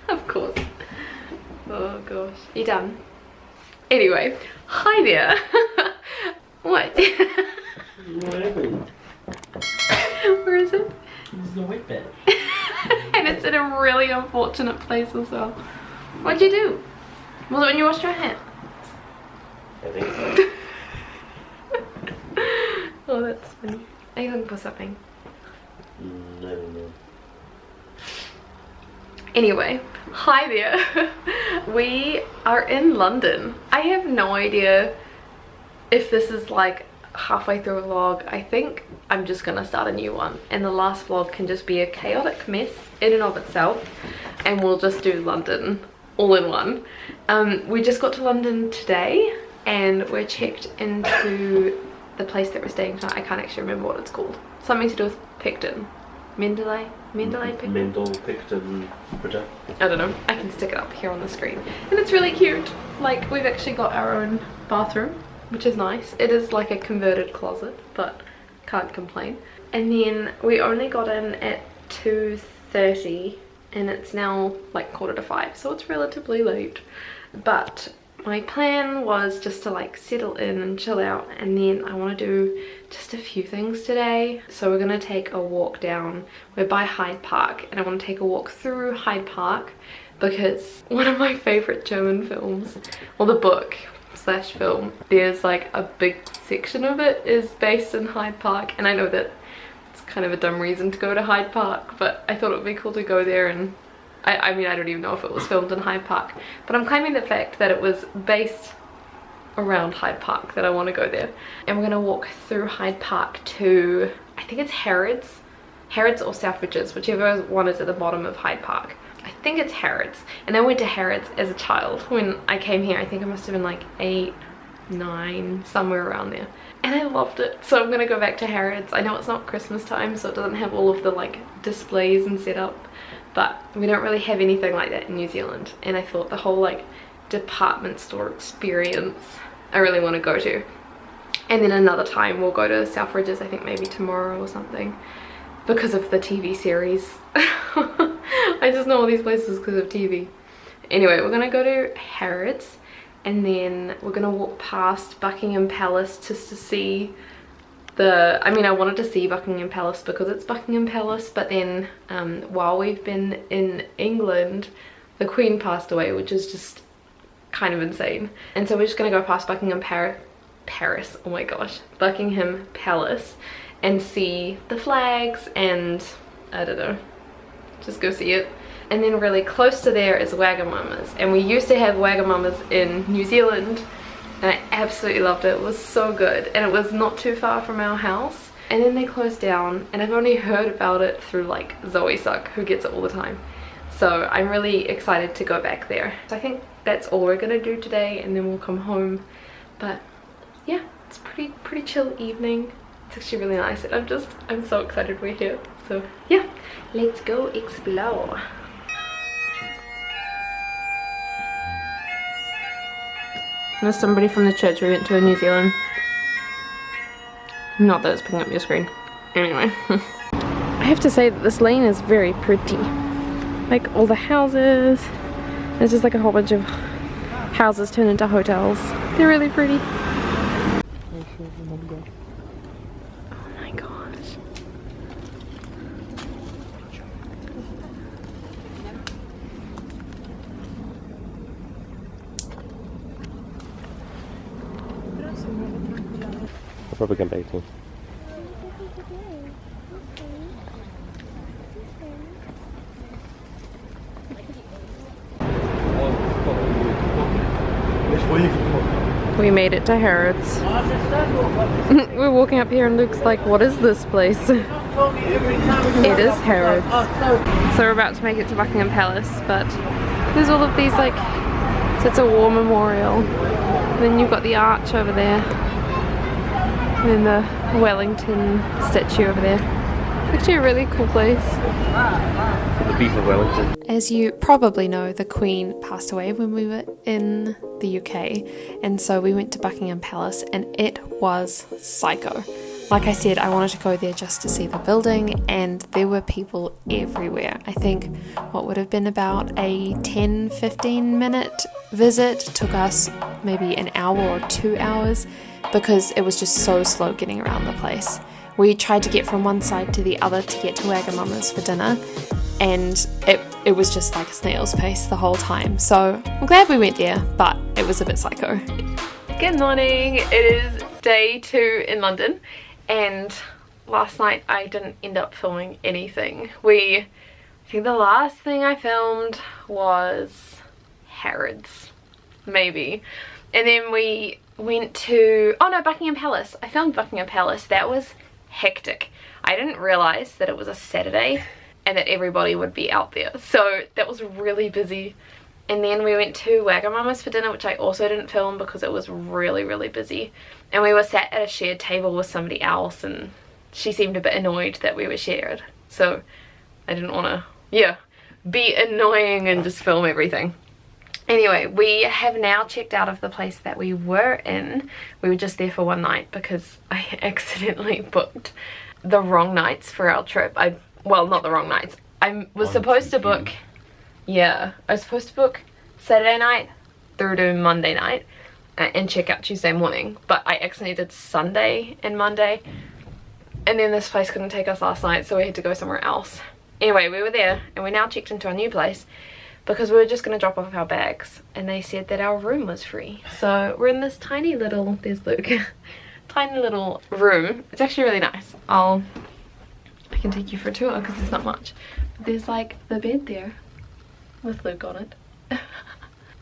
Of course. Oh gosh. You done? Anyway, hi there. What? Where is it? This is the wet bed. And it's in a really unfortunate place as well. What'd you do? Was it when you washed your hair? I think so. Oh, that's funny. Are you looking for something? No. Anyway, hi there. We are in London. I have no idea if this is like halfway through a vlog. I think I'm just gonna start a new one, and the last vlog can just be a chaotic mess in and of itself, and we'll just do London all in one. We just got to London today and we're checked into the place that we're staying tonight. I can't actually remember what it's called. Something to do with Picton. Mendeley Picton? Mendel Picton project. I don't know. I can stick it up here on the screen. And it's really cute. Like, we've actually got our own bathroom, which is nice. It is like a converted closet, but can't complain. And then we only got in at 2:30 and it's now like 4:45, so it's relatively late. But my plan was just to like settle in and chill out, and then I want to do just a few things today. So we're gonna take a walk down. We're by Hyde Park and I want to take a walk through Hyde Park because one of my favorite German films, or the book slash film, there's like a big section of it is based in Hyde Park, and I know that it's kind of a dumb reason to go to Hyde Park, but I thought it would be cool to go there. And I mean, I don't even know if it was filmed in Hyde Park, but I'm claiming the fact that it was based around Hyde Park that I want to go there. And we're gonna walk through Hyde Park to, I think it's Harrods or Selfridges, whichever one is at the bottom of Hyde Park. I think it's Harrods, and I went to Harrods as a child when I came here. I think I must have been like 8, 9, somewhere around there, and I loved it. So I'm gonna go back to Harrods. I know it's not Christmas time, so it doesn't have all of the like displays and setup, but we don't really have anything like that in New Zealand, and I thought the whole like department store experience I really want to go to. And then another time we'll go to Selfridges, I think maybe tomorrow or something, because of the TV series. I just know all these places because of TV. Anyway, we're gonna go to Harrods, and then we're gonna walk past Buckingham Palace just to see the, I mean, I wanted to see Buckingham Palace because it's Buckingham Palace, but then while we've been in England, the Queen passed away, which is just kind of insane. And so we're just gonna go past Buckingham Paris, oh my gosh, Buckingham Palace, and see the flags, and I don't know, just go see it. And then really close to there is Wagamama's, and we used to have Wagamama's in New Zealand, and I absolutely loved it. It was so good, and it was not too far from our house. And then they closed down, and I've only heard about it through like Zoe Suck, who gets it all the time. So I'm really excited to go back there. So I think that's all we're gonna do today, and then we'll come home. But yeah, it's pretty chill evening. It's actually really nice, and I'm so excited we're here. So yeah, let's go explore. There's somebody from the church we went to in New Zealand. Not that it's picking up your screen. Anyway. I have to say that this lane is very pretty. Like all the houses. There's just like a whole bunch of houses turned into hotels. They're really pretty. Oh my gosh. Probably can bake too. We made it to Harrods. We're walking up here and Luke's like, what is this place? It is Harrods. So we're about to make it to Buckingham Palace, but there's all of these like, so it's a war memorial. Then you've got the arch over there. And then the Wellington statue over there. It's actually a really cool place. The Beef of Wellington. As you probably know, the Queen passed away when we were in the UK, and so we went to Buckingham Palace, and it was psycho. Like I said, I wanted to go there just to see the building, and there were people everywhere. I think what would have been about a 10-15 minute visit took us maybe an hour or 2 hours because it was just so slow getting around the place. We tried to get from one side to the other to get to Wagamama's for dinner, and it was just like a snail's pace the whole time. So I'm glad we went there, but it was a bit psycho. Good morning, it is day 2 in London, and last night I didn't end up filming anything. I think the last thing I filmed was Harrods, maybe. And then we went to, oh no, Buckingham Palace. I filmed Buckingham Palace. That was hectic. I didn't realise that it was a Saturday and that everybody would be out there. So that was really busy. And then we went to Wagamama's for dinner, which I also didn't film because it was really, really busy. And we were sat at a shared table with somebody else, and she seemed a bit annoyed that we were shared. So I didn't want to, be annoying and just film everything. Anyway, we have now checked out of the place that we were in. We were just there for one night because I accidentally booked the wrong nights for our trip. Well, not the wrong nights. I was supposed to book, I was supposed to book Saturday night through to Monday night and check out Tuesday morning. But I accidentally did Sunday and Monday. And then this place couldn't take us last night, so we had to go somewhere else. Anyway, we were there and we now checked into our new place, because we were just going to drop off our bags, and they said that our room was free. So we're in this tiny little, there's Luke, tiny little room. It's actually really nice. I can take you for a tour because there's not much. There's like the bed there with Luke on it.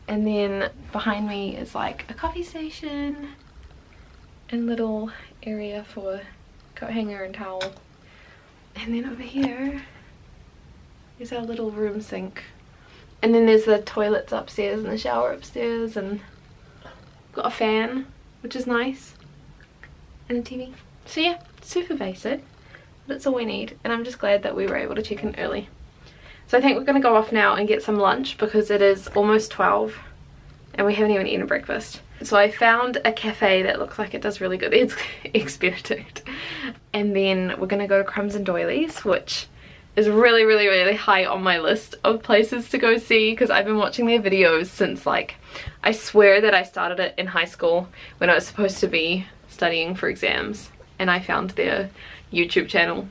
And then behind me is like a coffee station and little area for coat hanger and towel. And then over here is our little room sink. And then there's the toilets upstairs and the shower upstairs, and got a fan, which is nice, and a TV. So yeah, super basic, but it's all we need, and I'm just glad that we were able to check in early. So I think we're going to go off now and get some lunch because it is almost 12 and we haven't even eaten breakfast. So I found a cafe that looks like it does really good eggs Benedict. And then we're going to go to Crumbs and Doilies, which is really, really, really high on my list of places to go see because I've been watching their videos since, like, I swear that I started it in high school when I was supposed to be studying for exams, and I found their YouTube channel.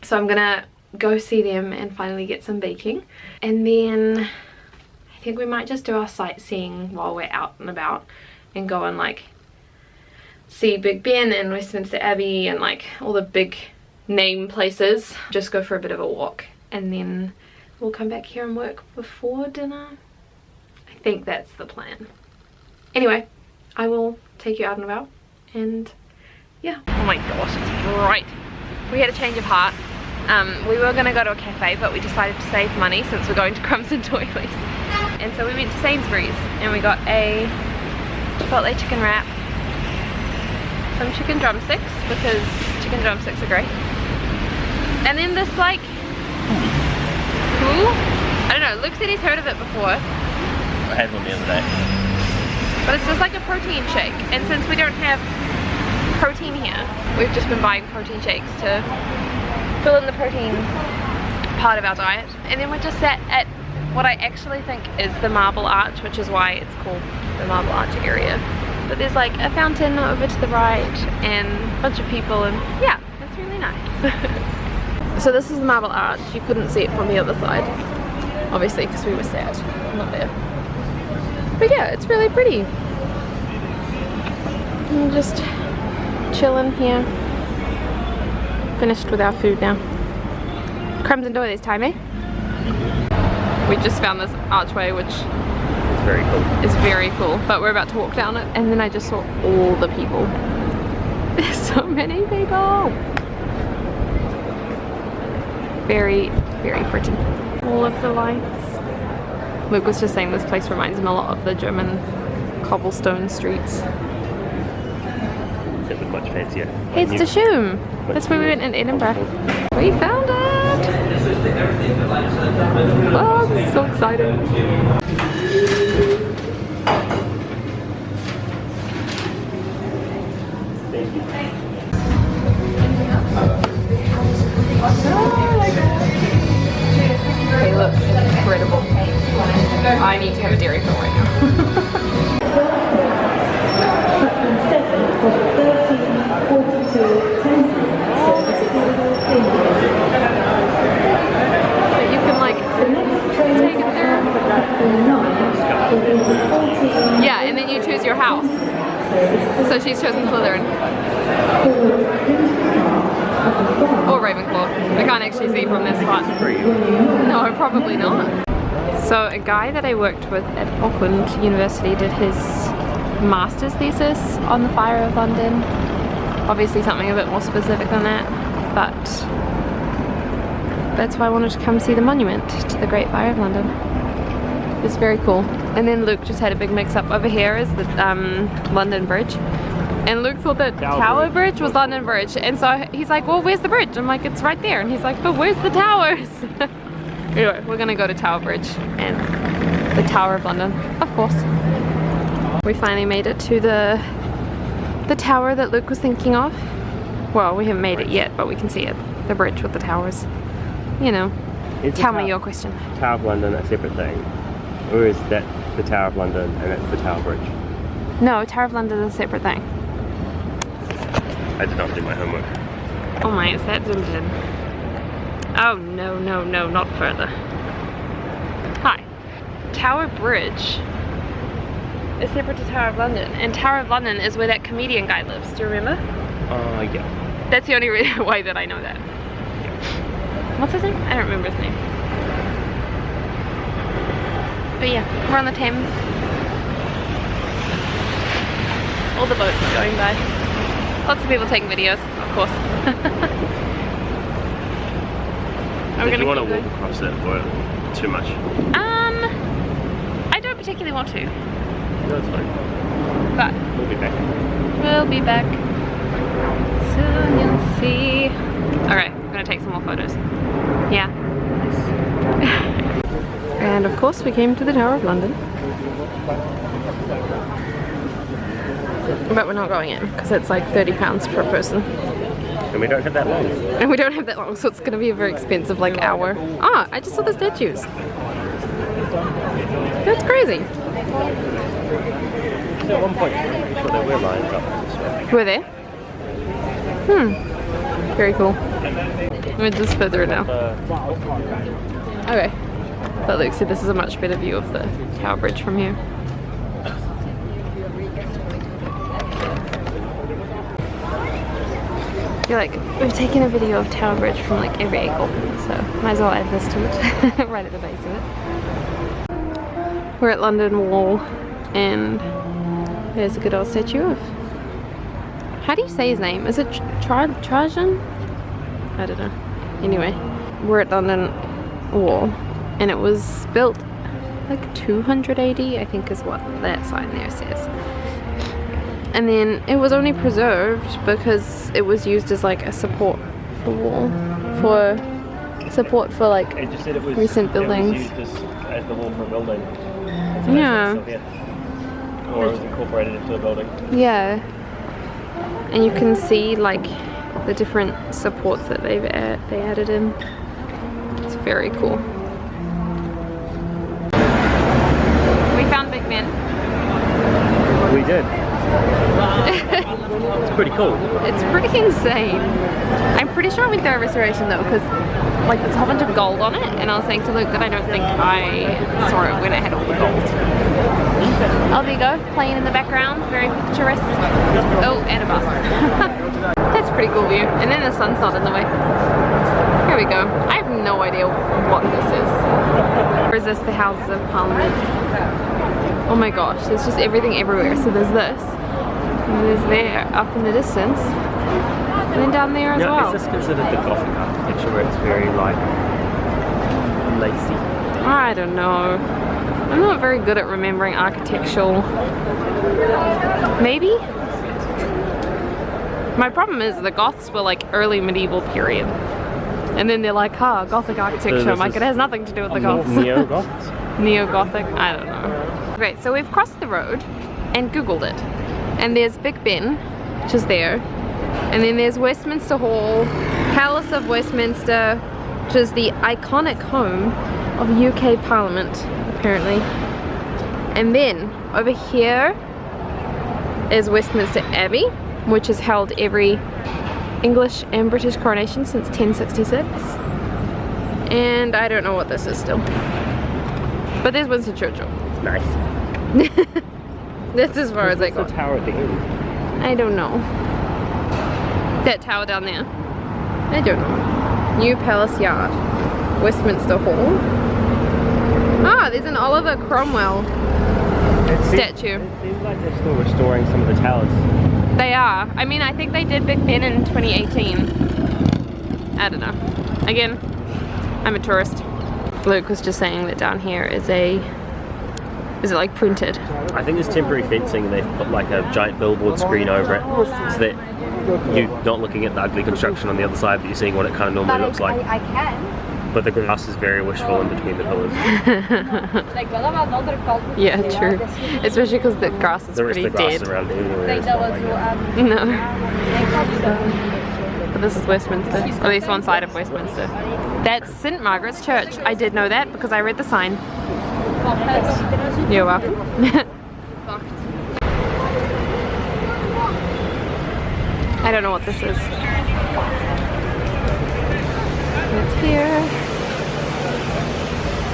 So I'm gonna go see them and finally get some baking, and then I think we might just do our sightseeing while we're out and about and go and like see Big Ben and Westminster Abbey and like all the big name places. Just go for a bit of a walk, and then we'll come back here and work before dinner. I think that's the plan. Anyway, I will take you out and about, and yeah. Oh my gosh, it's bright. We had a change of heart. We were gonna go to a cafe, but we decided to save money since we're going to Crumbs and Doilies. And so we went to Sainsbury's and we got a Chipotle chicken wrap, some chicken drumsticks because chicken drumsticks are great. And then this like, I don't know, Luke said he's heard of it before. I had one the other day. But it's just like a protein shake, and since we don't have protein here, we've just been buying protein shakes to fill in the protein part of our diet. And then we're just sat at what I actually think is the Marble Arch, which is why it's called the Marble Arch area. But there's like a fountain over to the right and a bunch of people, and yeah, it's really nice. So this is the Marble Arch. You couldn't see it from the other side, obviously, because we were sad not there. But yeah, it's really pretty. I'm just chilling here. Finished with our food now. Crumbs and Doilies time, eh? We just found this archway, which It's very cool. is very cool. But we're about to walk down it, and then I just saw all the people. There's so many people. Very, very pretty. All of the lights. Luke was just saying this place reminds him a lot of the German cobblestone streets. It looked much fancier. It's the Shoom. That's where we went in Edinburgh. We found it! Oh, this is so exciting. I need to have a dairy pill right now. You can like take it there. Yeah, and then you choose your house. So she's chosen Slytherin. Or Ravenclaw. I can't actually see from this spot. No, probably not. So a guy that I worked with at Auckland University did his master's thesis on the Fire of London. Obviously something a bit more specific than that, but that's why I wanted to come see the monument to the Great Fire of London. It's very cool. And then Luke just had a big mix up. Over here is the London Bridge. And Luke thought that Tower Bridge was London Bridge. And so he's like, well, where's the bridge? I'm like, it's right there. And he's like, but where's the towers? Anyway, we're gonna go to Tower Bridge and the Tower of London, of course. We finally made it to the tower that Luke was thinking of. Well, we haven't made it yet, but we can see it. The bridge with the towers. You know, tell me your question. Tower of London a separate thing? Or is that the Tower of London and that's the Tower Bridge? No, Tower of London is a separate thing. I did not do my homework. Oh my, is that zoomed in? Oh no, no, no, not further. Hi. Tower Bridge is separate to Tower of London. And Tower of London is where that comedian guy lives. Do you remember? Yeah. That's the only way that I know that. What's his name? I don't remember his name. But yeah, we're on the Thames. All the boats going by. Lots of people taking videos, of course. Did you want to walk across it or too much? I don't particularly want to. No, it's fine. But we'll be back. We'll be back. Soon you'll see. Alright, I'm gonna take some more photos. Yeah. And of course we came to the Tower of London. But we're not going in because it's like £30 per person. And we don't have that long. And we don't have that long, so it's gonna be a very expensive like hour. Ah, I just saw the statues. That's crazy. So at one point I'm pretty sure they were lined up. Were they? Very cool. We're just further now. Okay. But Luke said this is a much better view of the Tower Bridge from here. You're like, we've taken a video of Tower Bridge from like every angle, so might as well add this to it, right at the base of it. We're at London Wall, and there's a good old statue of, how do you say his name? Is it Trajan? I don't know. Anyway, we're at London Wall, and it was built like 200 AD, I think is what that sign there says. And then it was only preserved because it was used as like a support for wall, for support for like recent buildings. It was used as the wall for a building. Yeah. Or it was incorporated into a building. Yeah. And you can see like the different supports that they added in. It's very cool. We found Big Ben. We did. It's pretty cool. It's pretty insane. I'm pretty sure I went through a restoration though, because like there's a whole bunch of gold on it, and I was saying to Luke that I don't think I saw it when I had all the gold. Oh, there you go, playing in the background, very picturesque. Oh, and a bus. That's a pretty cool view. And then the sun's not in the way. Here we go. I have no idea what this is. Or is this the Houses of Parliament? Oh my gosh, there's just everything everywhere. So there's this, and there's there up in the distance, and then down there as well. Is this considered the Gothic architecture where it's very like lacy? I don't know. I'm not very good at remembering architectural. Maybe? My problem is the Goths were like early medieval period. And then they're like, huh, Gothic architecture. I'm like, it has nothing to do with the Goths. Neo-Goths? Neo-Gothic? I don't know. Great, so we've crossed the road and Googled it. And there's Big Ben, which is there. And then there's Westminster Hall, Palace of Westminster, which is the iconic home of UK Parliament, apparently. And then over here is Westminster Abbey, which has held every English and British coronation since 1066. And I don't know what this is still. But there's Winston Churchill. It's nice. That's as far as I What's got. the tower at the end? I don't know. That tower down there? I don't know. New Palace Yard. Westminster Hall. Ah, there's an Oliver Cromwell statue. It seems like they're still restoring some of the towers. They are. I mean, I think they did Big Ben in 2018. I don't know. Again, I'm a tourist. Luke was just saying that down here is it like printed? I think it's temporary fencing and they've put like a giant billboard screen over it so that you're not looking at the ugly construction on the other side, but you're seeing what it kind of normally looks like. I can. But the grass is very wishful in between the pillars. Yeah, true. Especially because the grass is The rest pretty of the grass dead. around anywhere is not like that. No. But this is Westminster, or at least one side of Westminster. That's St. Margaret's Church. I did know that because I read the sign. You're welcome. I don't know what this is. It's here.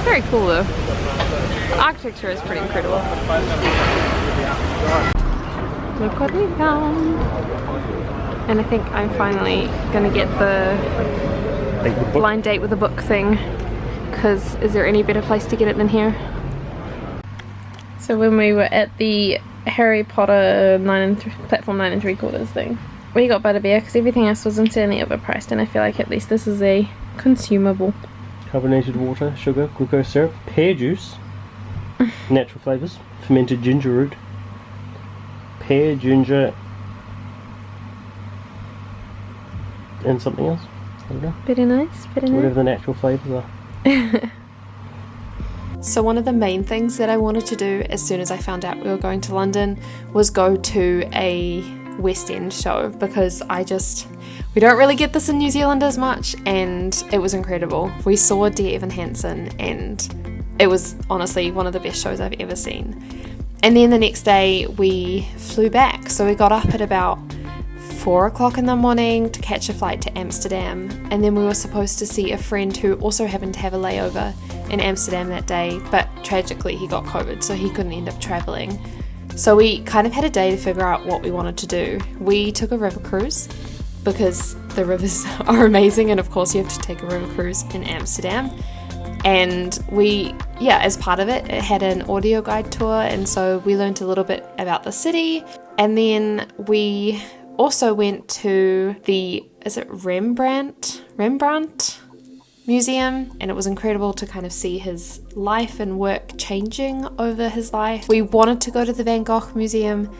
Very cool though. The architecture is pretty incredible. Look what we found. And I think I'm finally gonna get the blind date with a book thing, because is there any better place to get it than here? So when we were at the Harry Potter platform 9 3/4 thing, we got butterbeer because everything else was insanely overpriced, and I feel like at least this is a consumable. Carbonated water, sugar, glucose syrup, pear juice, natural flavours, fermented ginger root, pear, ginger, and something else. I don't know. Very nice, very nice. Whatever the natural flavours are. So one of the main things that I wanted to do as soon as I found out we were going to London was go to a West End show, because we don't really get this in New Zealand as much, and it was incredible. We saw Dear Evan Hansen and it was honestly one of the best shows I've ever seen. And then the next day we flew back, so we got up at about 4 o'clock in the morning to catch a flight to Amsterdam, and then we were supposed to see a friend who also happened to have a layover in Amsterdam that day, but tragically he got COVID, so he couldn't end up travelling. So we kind of had a day to figure out what we wanted to do. We took a river cruise because the rivers are amazing, and of course you have to take a river cruise in Amsterdam. And as part of it, it had an audio guide tour, and so we learned a little bit about the city. And then we also went to the Rembrandt Museum, and it was incredible to kind of see his life and work changing over his life. We wanted to go to the Van Gogh Museum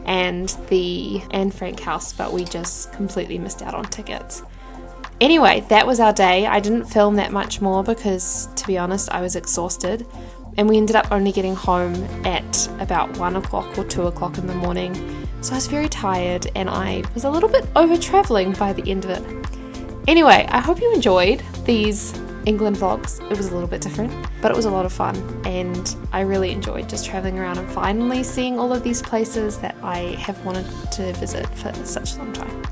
and the Anne Frank house, but we just completely missed out on tickets. Anyway, that was our day. I didn't film that much more because, to be honest, I was exhausted, and we ended up only getting home at about 1 o'clock or 2 o'clock in the morning. So I was very tired, and I was a little bit over traveling by the end of it. Anyway, I hope you enjoyed these England vlogs. It was a little bit different, but it was a lot of fun, and I really enjoyed just traveling around and finally seeing all of these places that I have wanted to visit for such a long time.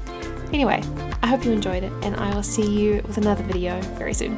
Anyway, I hope you enjoyed it, and I will see you with another video very soon.